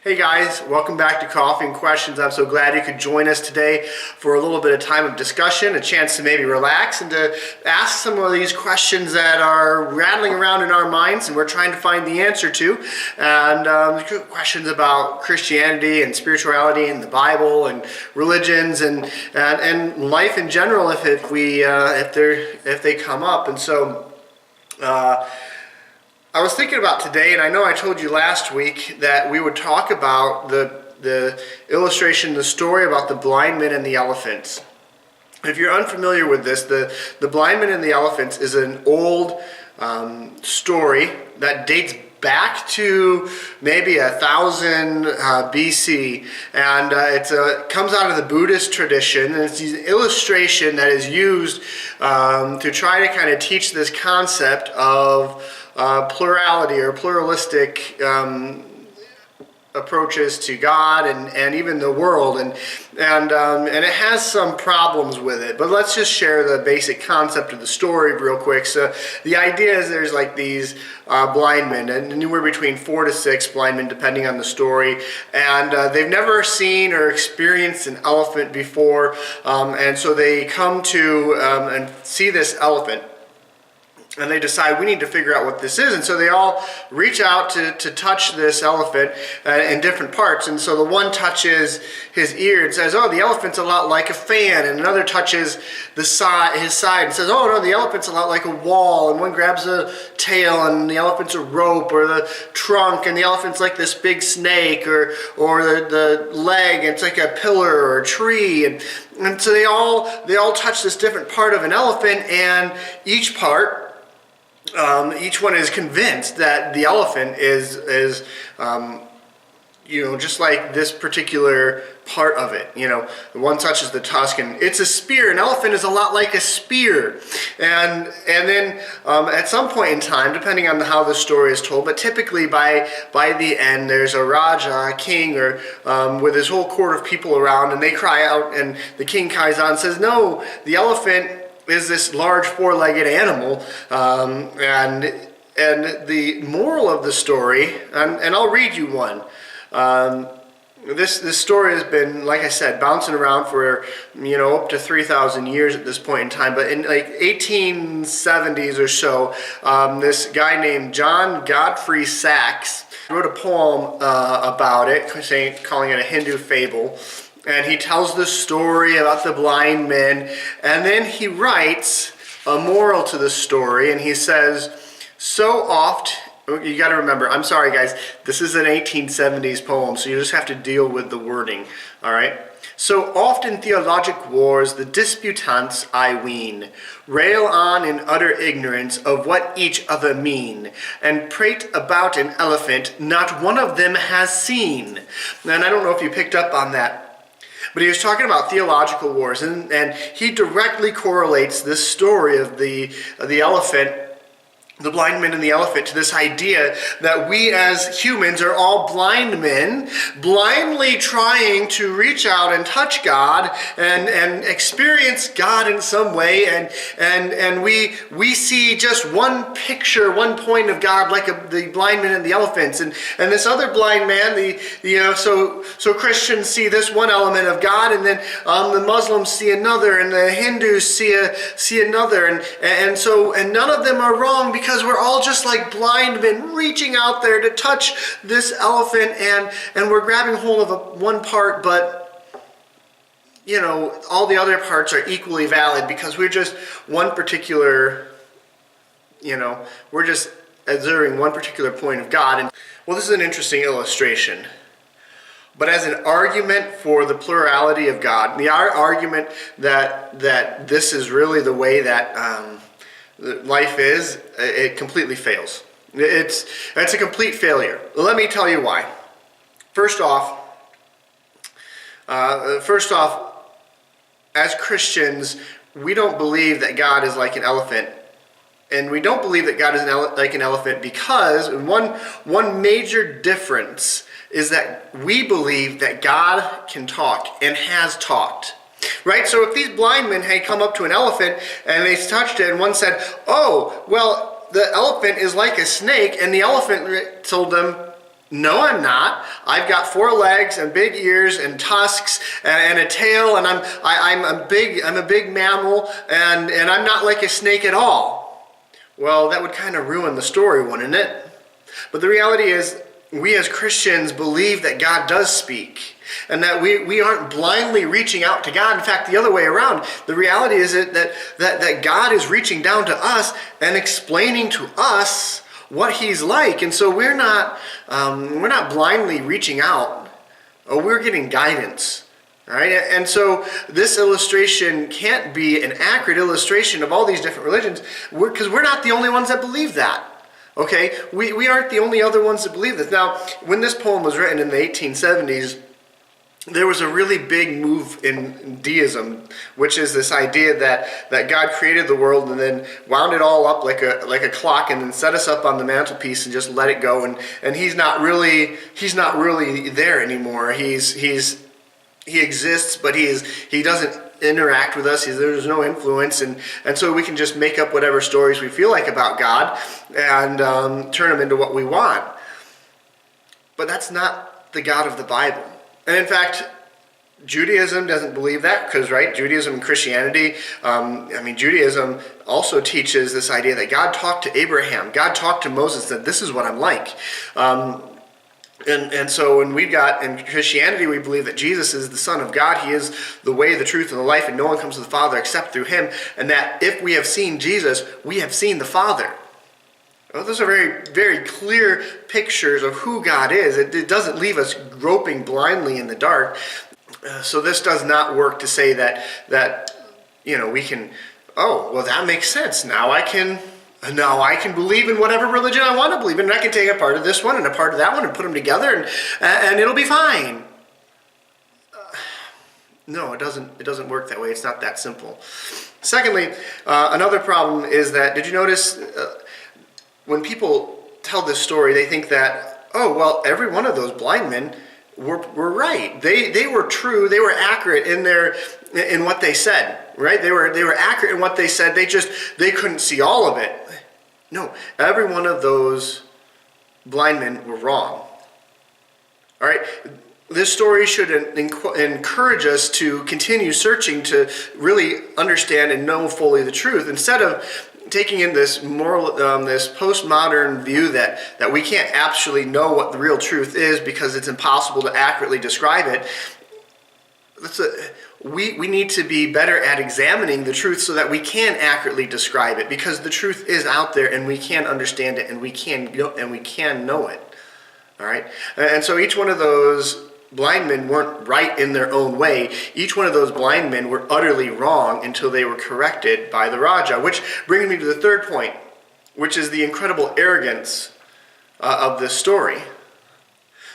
Hey guys, welcome back to Coffee and Questions. I'm so glad you could join us today for a little bit of time of discussion, a chance to maybe relax and to ask some of these questions that are rattling around in our minds and we're trying to find the answer to. And questions about Christianity and spirituality and the Bible and religions and life in general if they come up. And so I was thinking about today, and I know I told you last week that we would talk about the illustration, the story about the blind men and the elephants. If you're unfamiliar with this, the blind men and the elephants is an old story that dates back to maybe 1000 BC, and it comes out of the Buddhist tradition, and it's an illustration that is used to try to kind of teach this concept of plurality or pluralistic approaches to God and even the world, and it has some problems with it. But let's just share the basic concept of the story real quick. So the idea is there's like these blind men, and anywhere between 4 to 6 blind men depending on the story, and they've never seen or experienced an elephant before, and so they come to and see this elephant. And they decide we need to figure out what this is. And so they all reach out to touch this elephant in different parts. And so the one touches his ear and says, oh, the elephant's a lot like a fan. And another touches his side and says, oh, no, the elephant's a lot like a wall. And one grabs a tail and the elephant's a rope, or the trunk and the elephant's like this big snake, or the leg and it's like a pillar or a tree. And so they all touch this different part of an elephant, and each part, each one is convinced that the elephant is just like this particular part of it. The one touches the tusk, and it's a spear. An elephant is a lot like a spear. And then at some point in time, depending on how the story is told, but typically by the end, there's a Raja, a king, or with his whole court of people around, and they cry out, and the king cries out and says, no, the elephant is this large 4-legged animal, and the moral of the story, and I'll read you one. This story has been, like I said, bouncing around for up to 3,000 years at this point in time. But in like 1870s or so, this guy named John Godfrey Saxe wrote a poem about it, calling it a Hindu fable. And he tells the story about the blind men, and then he writes a moral to the story, and he says, so oft, you got to remember, I'm sorry guys, this is an 1870s poem, so you just have to deal with the wording, all right? So oft in theologic wars the disputants, I ween, rail on in utter ignorance of what each other mean, and prate about an elephant not one of them has seen. And I don't know if you picked up on that, but he was talking about theological wars, and he directly correlates this story of the elephant, the blind men and the elephant, to this idea that we as humans are all blind men, blindly trying to reach out and touch God and experience God in some way, and we see just one picture, one point of God, like the blind men and the elephants, and this other blind man, so Christians see this one element of God, and then the Muslims see another, and the Hindus see another, and none of them are wrong, because we're all just like blind men reaching out there to touch this elephant, and we're grabbing hold of one part, but all the other parts are equally valid, because we're just one particular, we're just observing one particular point of God. And well, this is an interesting illustration. But as an argument for the plurality of God, the argument that this is really the way that life is, it completely fails. It's a complete failure. Let me tell you why. First off, as Christians, we don't believe that God is like an elephant. And we don't believe that God is like an elephant because one major difference is that we believe that God can talk and has talked. Right? So if these blind men had come up to an elephant and they touched it, and one said, oh, well, the elephant is like a snake, and the elephant told them, No, I'm not. I've got 4 legs and big ears and tusks and a tail, and I'm a big mammal, and I'm not like a snake at all. Well, that would kind of ruin the story, wouldn't it? But the reality is, we as Christians believe that God does speak, and that we aren't blindly reaching out to God. In fact, the other way around. The reality is that God is reaching down to us and explaining to us what he's like. And so we're not blindly reaching out. We're getting guidance. All right? And so this illustration can't be an accurate illustration of all these different religions, because we're not the only ones that believe that. Okay? We aren't the only other ones that believe this. Now, when this poem was written in the 1870s, there was a really big move in Deism, which is this idea that God created the world and then wound it all up like a clock, and then set us up on the mantelpiece and just let it go. And he's not really there anymore. He exists, but he doesn't interact with us. There's no influence, and so we can just make up whatever stories we feel like about God and turn them into what we want. But that's not the God of the Bible. And in fact, Judaism doesn't believe that, because, right, Judaism and Christianity, Judaism also teaches this idea that God talked to Abraham, God talked to Moses, that this is what I'm like. And so when in Christianity, we believe that Jesus is the Son of God. He is the way, the truth, and the life, and no one comes to the Father except through him. And that if we have seen Jesus, we have seen the Father. Well, those are very, very clear pictures of who God is. It doesn't leave us groping blindly in the dark. So this does not work to say that we can, that makes sense. Now I can believe in whatever religion I want to believe in, and I can take a part of this one and a part of that one and put them together, and it'll be fine. No, it doesn't work that way. It's not that simple. Secondly, another problem is that, did you notice when people tell this story, they think that, every one of those blind men were right. They were true. They were accurate in what they said. Right? They were accurate in what they said. They couldn't see all of it. No, every one of those blind men were wrong. All right? This story should encourage us to continue searching to really understand and know fully the truth, instead of taking in this this postmodern view that we can't actually know what the real truth is because it's impossible to accurately describe it. We need to be better at examining the truth so that we can accurately describe it, because the truth is out there and we can understand it and we can know it. All right? And so each one of those blind men weren't right in their own way. Each one of those blind men were utterly wrong until they were corrected by the Raja, which brings me to the third point, which is the incredible arrogance of this story.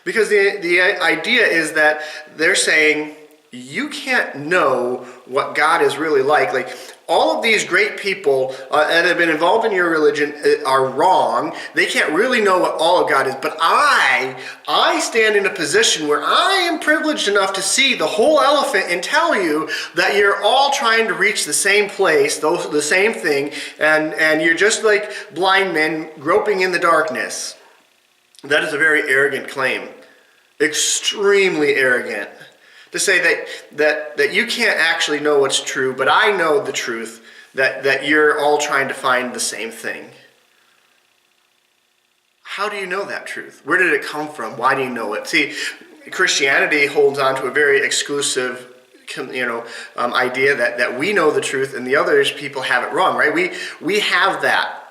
Because the idea is that they're saying, you can't know what God is really like. Like, all of these great people that have been involved in your religion are wrong. They can't really know what all of God is. But I stand in a position where I am privileged enough to see the whole elephant and tell you that you're all trying to reach the same place, the same thing, and you're just like blind men groping in the darkness. That is a very arrogant claim. Extremely arrogant. To say that you can't actually know what's true, but I know the truth, that you're all trying to find the same thing. How do you know that truth? Where did it come from? Why do you know it? See, Christianity holds on to a very exclusive idea that we know the truth and the other people have it wrong, right? We have that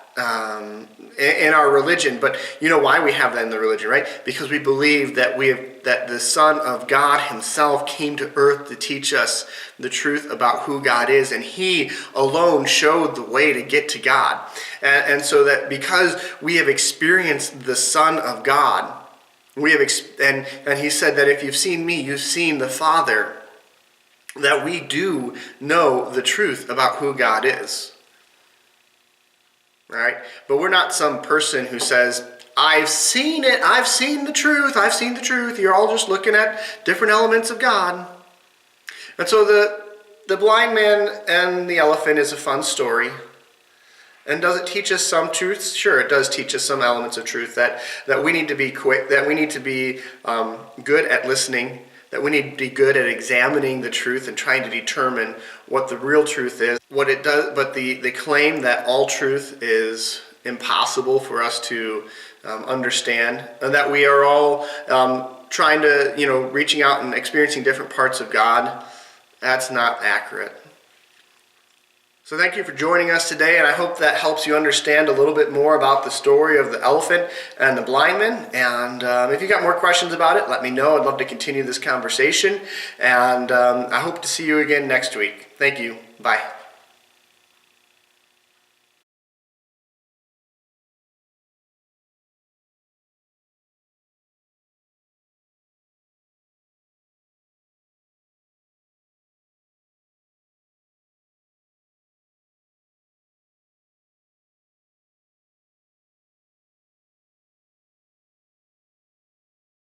in our religion, but you know why we have that in the religion, right? Because we believe that that the Son of God himself came to earth to teach us the truth about who God is, and he alone showed the way to get to God. And so that because we have experienced the Son of God, and he said that if you've seen me, you've seen the Father, that we do know the truth about who God is. All right? But we're not some person who says, I've seen it, I've seen the truth, you're all just looking at different elements of God. And so the blind man and the elephant is a fun story. And does it teach us some truths? Sure, it does teach us some elements of truth that we need to be quick, that we need to be good at listening, that we need to be good at examining the truth and trying to determine what the real truth is, what it does. But the claim that all truth is impossible for us to understand, and that we are all trying to, reaching out and experiencing different parts of God, that's not accurate. So thank you for joining us today, and I hope that helps you understand a little bit more about the story of the elephant and the blind man. And if you got more questions about it, let me know. I'd love to continue this conversation, and I hope to see you again next week. Thank you. Bye.